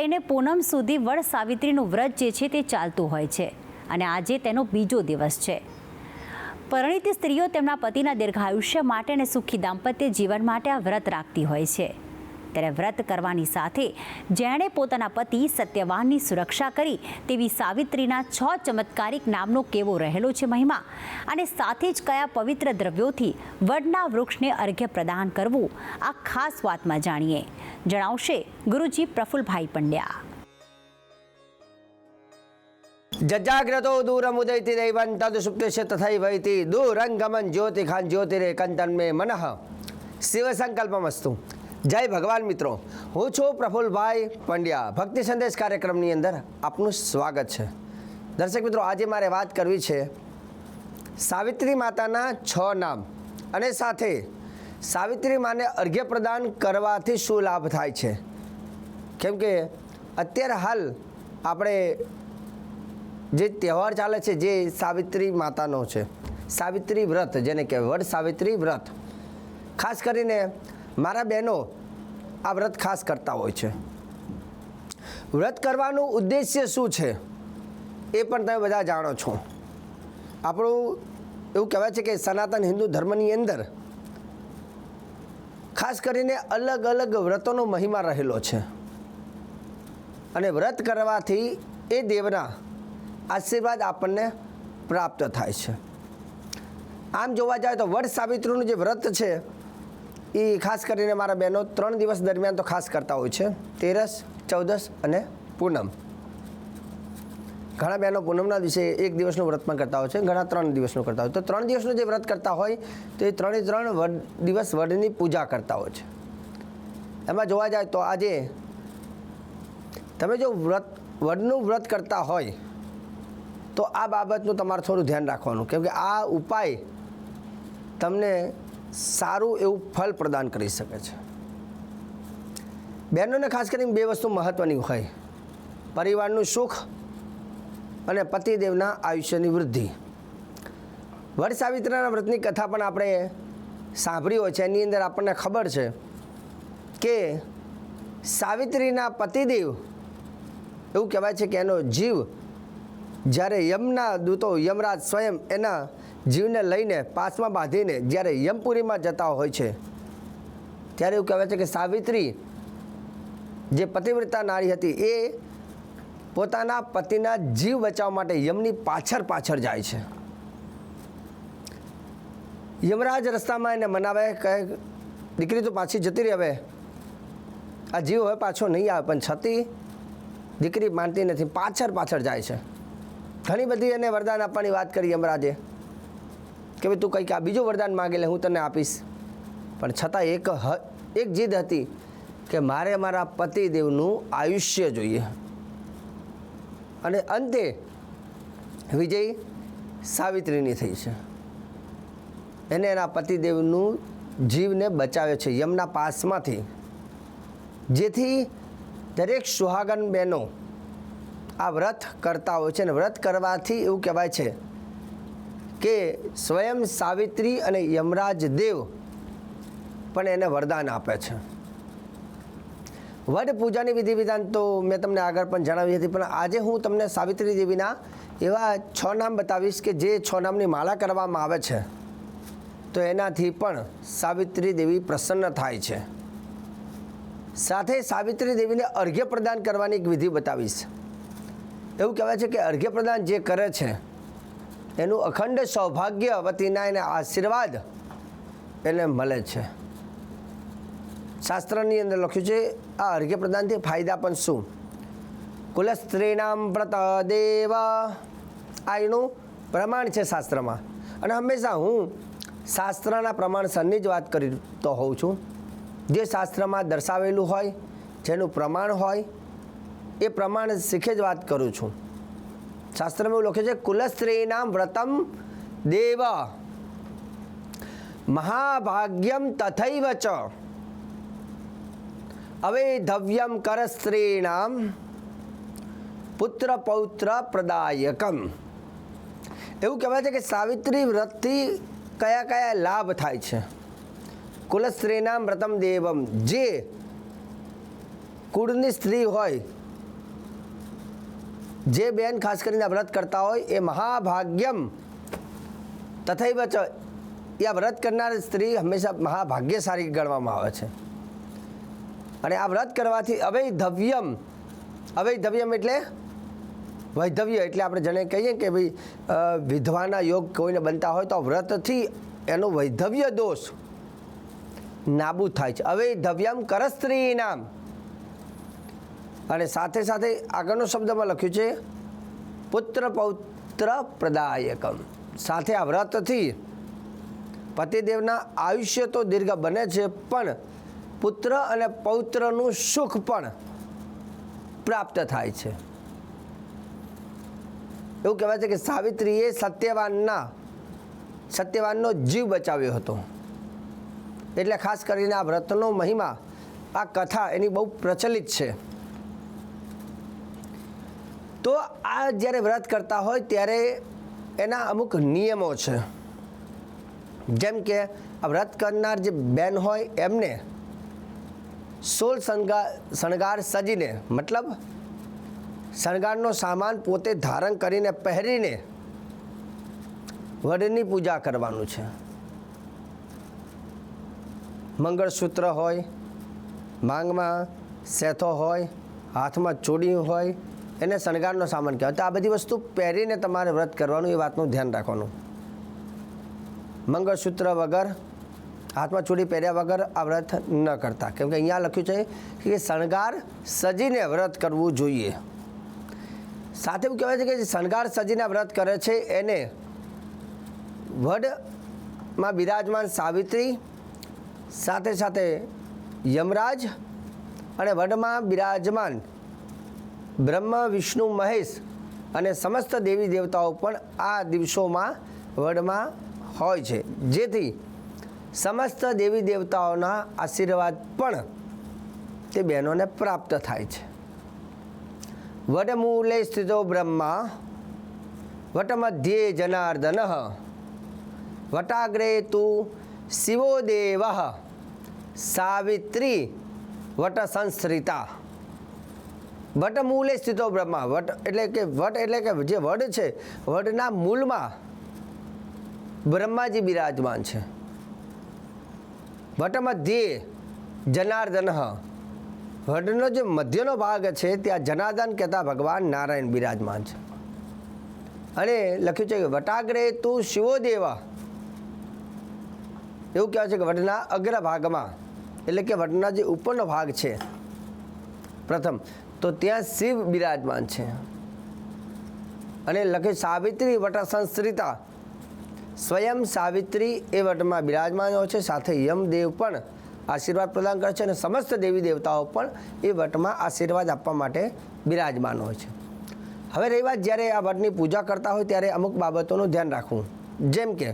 લઈને પૂનમ સુધી વડ સાવિત્રીનું વ્રત જે છે તે ચાલતું હોય છે અને આજે તેનો બીજો દિવસ છે. પરિણીત સ્ત્રીઓ તેમના પતિના દીર્ઘાયુષ્ય માટે અને સુખી દાંપત્ય જીવન માટે આ વ્રત રાખતી હોય છે. ત્યારે વ્રત કરવાની સાથે જેણે પોતાના પતિ સત્યવાનની સુરક્ષા કરી તેવી સાવિત્રીના 6 ચમત્કારિક નામનો કેવો રહેલો છે મહિમા, અને સાથે જ કયા પવિત્ર દ્રવ્યોથી વડના વૃક્ષને અર્ઘ્ય પ્રદાન કરવું, આ ખાસ વાતમાં જાણીએ. જણાવશે ગુરુજી પ્રફુલભાઈ પંડ્યા. જજાગ્રતો દૂરમુદયતિ દૈવં તદ સુપ્તસ્ય તથૈવૈતિ દૂરંગમન જ્યોતિખાન જ્યોતિરેકંતન મે મનઃ શિવ સંકલ્પમસ્તુ. જય ભગવાન મિત્રો, હું છું પ્રફુલભાઈ પંડ્યા. ભક્તિ સંદેશ કાર્યક્રમની અંદર આપનું સ્વાગત છે. દર્શક મિત્રો, આજે મારે વાત કરવી છે સાવિત્રી માતાના 6 નામ અને સાથે સાવિત્રી માને અર્ઘ્ય પ્રદાન કરવાથી શું લાભ થાય છે. કેમ કે અત્યારે હાલ આપણે જે તહેવાર ચાલે છે જે સાવિત્રી માતાનો છે, સાવિત્રી વ્રત જેને કહેવાય, વડ સાવિત્રી વ્રત, ખાસ કરીને મારા બહેનો આ વ્રત ખાસ કરતા હોય છે. વ્રત કરવાનું ઉદ્દેશ્ય શું છે એ પણ તમે બધા જાણો છો. આપણું એવું કહેવાય છે કે સનાતન હિન્દુ ધર્મની અંદર ખાસ કરીને અલગ અલગ વ્રતોનો મહિમા રહેલો છે અને વ્રત કરવાથી એ દેવના આશીર્વાદ આપણને પ્રાપ્ત થાય છે. આમ જોવા જાય તો વડ સાવિત્રીનું જે વ્રત છે એ ખાસ કરીને મારા બહેનો 3 દિવસ દરમિયાન તો ખાસ કરતા હોય છે, 13, 14 અને પૂનમ. ઘણા બહેનો પૂનમના દિવસે 1 દિવસનું વ્રતમાં કરતા હોય છે, ઘણા 3 દિવસનું કરતા હોય. તો 3 દિવસનું જે વ્રત કરતા હોય તો એ 3 દિવસ વડની પૂજા કરતા હોય છે. એમાં જોવા જાય તો આજે તમે જો વડનું વ્રત કરતા હોય તો આ બાબતનું તમારે થોડું ધ્યાન રાખવાનું, કેમ કે આ ઉપાય તમને સારું એવું ફળ પ્રદાન કરી શકે છે. બહેનોને ખાસ કરીને 2 વસ્તુ મહત્ત્વની હોય: પરિવારનું સુખ અને પતિદેવના આયુષ્યની વૃદ્ધિ. વડ સાવિત્રીના વ્રતની કથા પણ આપણે સાંભળી હોય છે. એની અંદર આપણને ખબર છે કે સાવિત્રીના પતિદેવ, એવું કહેવાય છે કે એનો જીવ જ્યારે યમના દૂતો યમરાજ સ્વયં એના જીવને લઈને પાસમાં બાંધીને જ્યારે યમપુરીમાં જતા હોય છે ત્યારે એવું કહેવાય છે કે સાવિત્રી જે પતિવ્રતા નારી હતી એ પોતાના પતિના જીવ બચાવવા માટે યમની પાછળ જાય છે. યમરાજ રસ્તામાં એને મનાવે, કહે દીકરી તો પાછી જતી રહી, હવે આ જીવ હવે પાછો નહીં આવે, પણ છતી દીકરી માનતી નથી, પાછળ જાય છે. ઘણી બધી એને વરદાન આપવાની વાત કરી યમરાજે કે ભાઈ તું કંઈક આ બીજું વરદાન માગે લે, હું તને આપીશ. પણ છતાં એક જીદ હતી કે મારે મારા પતિદેવનું આયુષ્ય જોઈએ. અને અંતે વિજય સાવિત્રીની થઈ છે. એને એના પતિદેવનું જીવને બચાવ્યો છે યમના પાસમાંથી, જેથી દરેક સુહાગન બહેનો આ વ્રત કરતા હોય છે. અને વ્રત કરવાથી એવું કહેવાય છે કે સ્વયં સાવિત્રી અને યમરાજ દેવ પણ એને વરદાન આપે છે. વડ પૂજાની વિધિ વિધાન તો મેં તમને આગળ પણ જણાવી હતી, પણ આજે હું તમને સાવિત્રી દેવીના એવા 6 નામ બતાવીશ કે જે 6 નામની માળા કરવામાં આવે છે તો એનાથી પણ સાવિત્રી દેવી પ્રસન્ન થાય છે. સાથે સાવિત્રી દેવીને અર્ઘ્ય પ્રદાન કરવાની એક વિધિ બતાવીશ. એવું કહેવાય છે કે અર્ઘ્ય પ્રદાન જે કરે છે એનું અખંડ સૌભાગ્યવતીના એને આશીર્વાદ એને મળે છે. શાસ્ત્રની અંદર લખ્યું છે આ અર્ઘ્ય પ્રદાનથી ફાયદા પણ શું. કુલસ્ત્રીનામ વ્રત દેવ, આ એનું પ્રમાણ છે શાસ્ત્રમાં. અને હંમેશા હું શાસ્ત્રના પ્રમાણસરની જ વાત કરતો હોઉં છું. જે શાસ્ત્રમાં દર્શાવેલું હોય, જેનું પ્રમાણ હોય એ પ્રમાણ શીખે જ વાત કરું છું. શાસ્ત્રમાં એવું લખ્યું છે કુલસ્ત્રીનામ વ્રતમ દેવ મહાભાગ્યમ તથૈવ ચ અવૈધવ્યમ કરસ્ત્રીણામ પુત્ર પૌત્ર પ્રદાયકમ. એવું કહેવાય છે કે સાવિત્રી વ્રતથી કયા કયા લાભ થાય છે. કુલસ્ત્રીનામ વ્રતમ દેવમ, જે કુળની સ્ત્રી હોય જે બેન ખાસ કરીને વ્રત કરતા હોય એ મહાભાગ્યમ તથૈવ ચ, એ આ વ્રત કરનાર સ્ત્રી હંમેશા મહાભાગ્યશાળી ગણવામાં આવે છે. અને આ વ્રત કરવાથી અવૈધવ્યમ, અવૈધવ્યમ એટલે વૈધવ્ય, એટલે આપણે જેને કહીએ કે ભાઈ વિધવાના યોગ કોઈને બનતા હોય તો વ્રતથી એનો વૈધવ્ય દોષ નાબૂદ થાય છે. અવૈધવ્યમ કરસ્ત્રી નામ. અને સાથે સાથે આગળનો શબ્દમાં લખ્યું છે પુત્ર પૌત્ર પ્રદાયકમ. સાથે આ વ્રતથી પતિદેવના આયુષ્ય તો દીર્ઘ બને છે, પણ પુત્ર અને પૌત્રનું સુખ પણ પ્રાપ્ત થાય છે. એવું કહેવાય છે કે સાવિત્રીએ સત્યવાનનો જીવ બચાવ્યો હતો. એટલે ખાસ કરીને આ વ્રતનો મહિમા, આ કથા એની બહુ પ્રચલિત છે. તો આ જ્યારે વ્રત કરતા હોય ત્યારે એના અમુક નિયમો છે. જેમ કે આ વ્રત કરનાર જે બેન હોય એમને 16 શણગાર સજીને, મતલબ શણગારનો સામાન પોતે ધારણ કરીને પહેરીને વડની પૂજા કરવાનું છે. મંગળસૂત્ર હોય, માંગમાં સેથો હોય, હાથમાં ચોડી હોય, એને શણગારનો સામાન કહેવાય. તો આ બધી વસ્તુ પહેરીને તમારે વ્રત કરવાનું, એ વાતનું ધ્યાન રાખવાનું. મંગળસૂત્ર વગર, હાથમાં ચૂડી પહેર્યા વગર આ વ્રત ન કરતા, કેમ કે અહીંયા લખ્યું છે કે શણગાર સજીને વ્રત કરવું જોઈએ. સાથે એવું કહેવાય છે કે જે શણગાર સજીને વ્રત કરે છે એને વડમાં બિરાજમાન સાવિત્રી, સાથે સાથે યમરાજ અને વડમાં બિરાજમાન બ્રહ્મ, વિષ્ણુ, મહેશ અને સમસ્ત દેવી દેવતાઓ પણ આ દિવસોમાં વડમાં હોય છે, જેથી સમસ્ત દેવી દેવતાઓના આશીર્વાદ પણ તે બહેનોને પ્રાપ્ત થાય છે. વડમૂલે સ્થિતો બ્રહ્મા, વટમધ્યે જનાર્દન, વટાગ્રે તુ શિવો દેવ, સાવિત્રી વટ સંશ્રિતા. વટમૂલે સ્થિતો બ્રહ્મા, વટ એટલે કે જે વડ છે, વડના મૂળમાં બ્રહ્માજી બિરાજમાન છે. વટમધ્યે જનાર્દન, વડનો જે મધ્યનો ભાગ છે ત્યાં જનાર્દન કહેતા ભગવાન નારાયણ બિરાજમાન છે. અને લખ્યું છે કે વટાગ્રે તું શિવો દેવા, એવું કહેવાય છે કે વડના અગ્રભાગમાં, એટલે કે વડના જે ઉપરનો ભાગ છે પ્રથમ, તો ત્યાં શિવ બિરાજમાન છે. અને લખ્યું સાવિત્રી વટ સંશ્રિતા, સ્વયં સાવિત્રી એ વટમાં બિરાજમાન હોય છે. સાથે યમદેવ પણ આશીર્વાદ પ્રદાન કરે છે અને સમસ્ત દેવી દેવતાઓ પણ એ વટમાં આશીર્વાદ આપવા માટે બિરાજમાન હોય છે. હવે રહી વાત જ્યારે આ વટની પૂજા કરતા હોય ત્યારે અમુક બાબતોનું ધ્યાન રાખવું. જેમ કે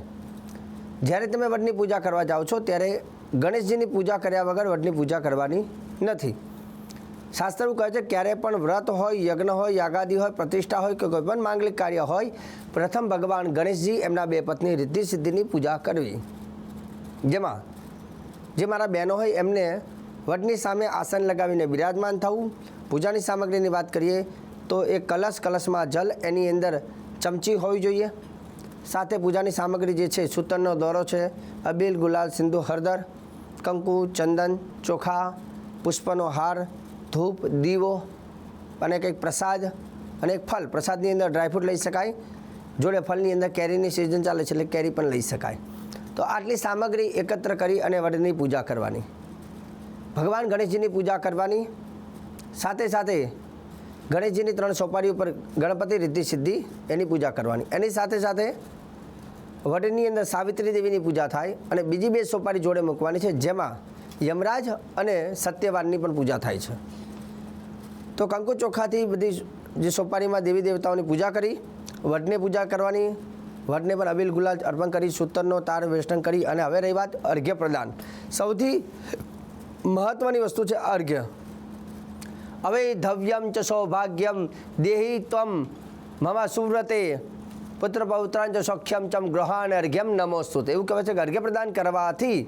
જ્યારે તમે વટની પૂજા કરવા જાઓ છો ત્યારે ગણેશજીની પૂજા કર્યા વગર વટની પૂજા કરવાની નથી. શાસ્ત્ર એવું કહે છે ક્યારે પણ વ્રત હોય, યજ્ઞ હોય, યાગાદિ હોય, પ્રતિષ્ઠા હોય કે કોઈ પણ માંગલિક કાર્ય હોય, પ્રથમ ભગવાન ગણેશજી એમના બે પત્ની રિદ્ધિ સિદ્ધિની પૂજા કરવી. જેમાં જે મારા બહેનો હોય એમને વટની સામે આસન લગાવીને બિરાજમાન થવું. પૂજાની સામગ્રીની વાત કરીએ તો એક કલશમાં જલ, એની અંદર ચમચી હોવી જોઈએ. સાથે પૂજાની સામગ્રી જે છે સૂતરનો દોરો છે, અબીલ, ગુલાલ, સિંદૂર, હળદર, કંકુ, ચંદન, ચોખા, પુષ્પનો હાર, ધૂપ, દીવો અને કંઈક પ્રસાદ અને એક ફળ. પ્રસાદની અંદર ડ્રાયફ્રૂટ લઈ શકાય, જોડે ફળની અંદર કેરીની સિઝન ચાલે છે એટલે કેરી પણ લઈ શકાય. તો આટલી સામગ્રી એકત્ર કરી અને વડની પૂજા કરવાની, ભગવાન ગણેશજીની પૂજા કરવાની. સાથે સાથે ગણેશજીની 3 સોપારી ઉપર ગણપતિ, રિદ્ધિ, સિદ્ધિ એની પૂજા કરવાની. એની સાથે સાથે વડની અંદર સાવિત્રી દેવીની પૂજા થાય અને બીજી 2 સોપારી જોડે મૂકવાની છે, જેમાં યમરાજ અને સત્યવાનની પણ પૂજા થાય છે. તો કંકુ ચોખાથી બધી જે સોપારીમાં દેવી દેવતાઓની પૂજા કરી, વડને પૂજા કરવાની. વડને પણ અબીલ, ગુલાલ અર્પણ કરી, સૂતરનો તાર વેષ્ટન કરી. અને હવે રહી વાત અર્ઘ્ય પ્રદાન. સૌથી મહત્ત્વની વસ્તુ છે અર્ઘ્ય. અવૈધવ્યમ ચ સૌભાગ્યમ દેહી ત્વમ મમ સુવ્રતે પુત્ર પૌત્રાંચ સૌખ્યમ ચમ ગ્રહાન અર્ઘ્યમ નમોસ્તુતે. એવું કહેવાય છે કે અર્ઘ્ય પ્રદાન કરવાથી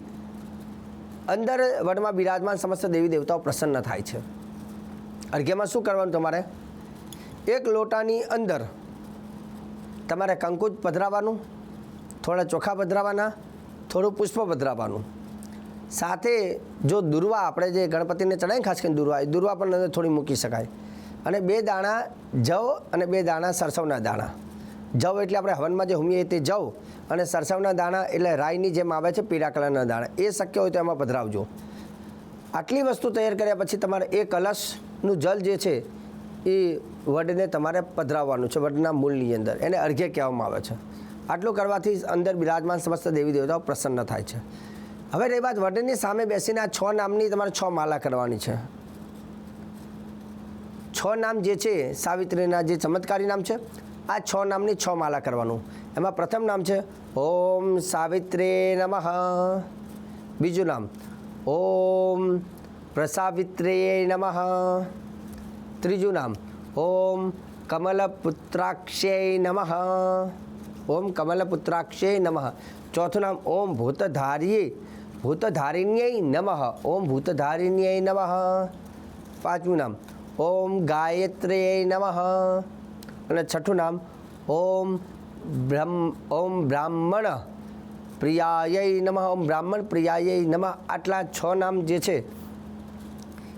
અંદર વડમાં બિરાજમાન સમસ્ત દેવી દેવતાઓ પ્રસન્ન થાય છે. અર્ઘ્યમાં શું કરવાનું તમારે? એક લોટાની અંદર તમારે કંકુ પધરાવવાનું, થોડા ચોખા પધરાવવાના, થોડું પુષ્પ પધરાવવાનું. સાથે જો દુર્વા આપણે જે ગણપતિને ચડાવીને ખાસ કરીને દુર્વા, એ દુર્વા પણ અંદર થોડી મૂકી શકાય. અને 2 દાણા જવ અને 2 દાણા સરસવના દાણા. જવ એટલે આપણે હવનમાં જે હુમીએ તે જવ, અને સરસવના દાણા એટલે રાઈની જેમ આવે છે પીળા કલરના દાણા, એ શક્ય હોય તો એમાં પધરાવજો. આટલી વસ્તુ તૈયાર કર્યા પછી તમારે એ કલશનું જલ જે છે એ વડને તમારે પધરાવવાનું છે, વડના મૂળની અંદર. એને અર્ઘ્ય કહેવામાં આવે છે. આટલું કરવાથી અંદર બિરાજમાન સમસ્ત દેવી દેવતાઓ પ્રસન્ન થાય છે. હવે રહી વાત, વડની સામે બેસીને આ 6 નામની તમારે 6 માળા કરવાની છે. 6 નામ જે છે સાવિત્રીના જે ચમત્કારી નામ છે, આ 6 નામની 6 માળા કરવાનું. એમાં પ્રથમ નામ છે ઓમ સાવિત્રે નમઃ. બીજું નામ ઓમ પ્રસાવિત્રે નમઃ. ત્રીજું નામ ઓમ કમલપુત્રાક્ષે નમઃ. ઓમ કમલપુત્રાક્ષે નમઃ. ચોથું નામ ઓમ ભૂતધારિણ્યય નમઃ. ઓમ ભૂતધારિણ્યય નમઃ. પાંચમું નામ ઓમ ગાયત્ર્યય નમઃ. અને છઠ્ઠું નામ ઓમ બ્રાહ્મણ પ્રિયાય નમઃ. ઓમ બ્રાહ્મણ પ્રિયાય નમઃ. આટલા 6 નામ જે છે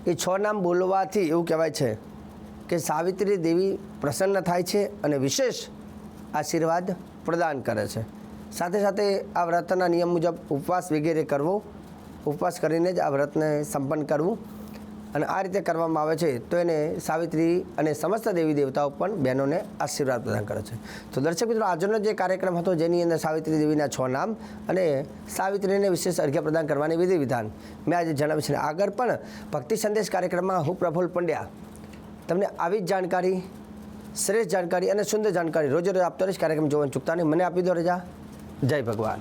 એ 6 નામ બોલવાથી એવું કહેવાય છે કે સાવિત્રી દેવી પ્રસન્ન થાય છે અને વિશેષ આશીર્વાદ પ્રદાન કરે છે. સાથે સાથે આ વ્રતના નિયમ મુજબ ઉપવાસ વગેરે કરવો, ઉપવાસ કરીને જ આ વ્રતને સંપન્ન કરવું. અને આ રીતે કરવામાં આવે છે તો એને સાવિત્રી અને સમસ્ત દેવી દેવતાઓ પણ બહેનોને આશીર્વાદ પ્રદાન કરે છે. તો દર્શક મિત્રો, આજનો જે કાર્યક્રમ હતો જેની અંદર સાવિત્રી દેવીના 6 નામ અને સાવિત્રીને વિશેષ અર્ઘ્ય પ્રદાન કરવાની વિધિ વિધાન મેં આજે જણાવ્યું છે. આગળ પણ ભક્તિ સંદેશ કાર્યક્રમમાં હું પ્રફુલ્લ પંડ્યા તમને આવી જ જાણકારી, શ્રેષ્ઠ જાણકારી અને સુંદર જાણકારી રોજે રોજ આપતો રહીશ. કાર્યક્રમ જોવાનું ચૂકતા નહીં. મને આપી દો રજા. જય ભગવાન.